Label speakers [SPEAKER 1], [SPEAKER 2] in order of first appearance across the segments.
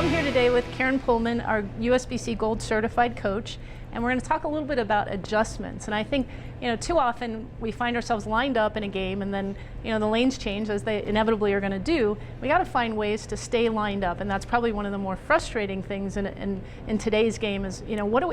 [SPEAKER 1] I'm here today with Karen Pullman, our USBC Gold Certified coach, and we're going to talk a little bit about adjustments. And I think, too often we find ourselves lined up in a game and then, the lanes change as they inevitably are going to do. We got to find ways to stay lined up, and that's probably one of the more frustrating things in today's game is,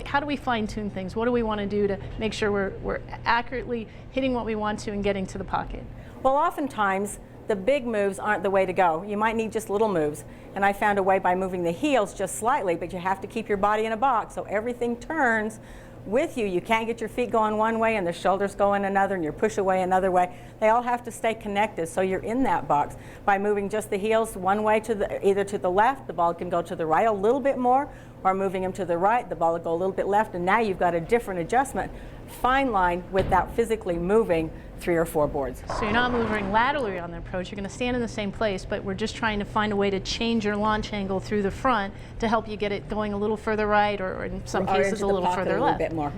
[SPEAKER 1] how do we fine tune things? What do we want to do to make sure we're accurately hitting what we want to and getting to the pocket?
[SPEAKER 2] Well, oftentimes the big moves aren't the way to go. You might need just little moves. And I found a way by moving the heels just slightly, but you have to keep your body in a box so everything turns with you. You can't get your feet going one way and the shoulders going another and your push away another way. They all have to stay connected so you're in that box. By moving just the heels one way to either to the left, the ball can go to the right a little bit more, or moving them to the right, the ball will go a little bit left, and now you've got a different adjustment. Fine line without physically moving 3 or 4 boards.
[SPEAKER 1] So you're not moving laterally on the approach, you're going to stand in the same place, but we're just trying to find a way to change your launch angle through the front to help you get it going a little further right, or in some cases a little further left.
[SPEAKER 2] A little bit more.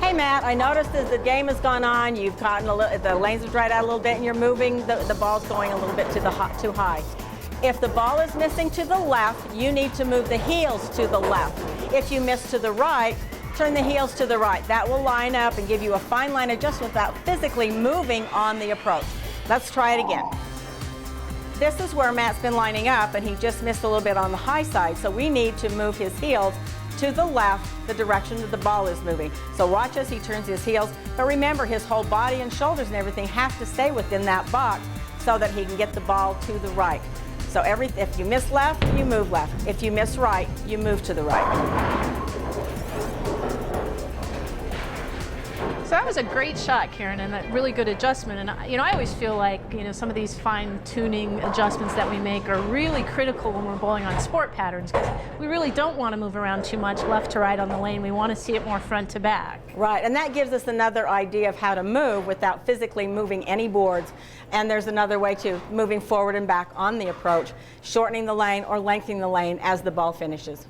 [SPEAKER 2] Hey Matt, I noticed as the game has gone on, you've gotten the lanes have dried out a little bit, and you're moving the ball's going a little bit too high. If the ball is missing to the left, you need to move the heels to the left. If you miss to the right, turn the heels to the right. That will line up and give you a fine line adjustment without physically moving on the approach. Let's try it again. This is where Matt's been lining up, and he just missed a little bit on the high side, so we need to move his heels to the left, the direction that the ball is moving. So watch as he turns his heels, but remember his whole body and shoulders and everything have to stay within that box so that he can get the ball to the right. So if you miss left, you move left. If you miss right, you move to the right.
[SPEAKER 1] So that was a great shot, Karen, and a really good adjustment. And I always feel like some of these fine-tuning adjustments that we make are really critical when we're bowling on sport patterns, because we really don't want to move around too much left to right on the lane. We want to see it more front to back.
[SPEAKER 2] Right, and that gives us another idea of how to move without physically moving any boards. And there's another way too, moving forward and back on the approach, shortening the lane or lengthening the lane as the ball finishes.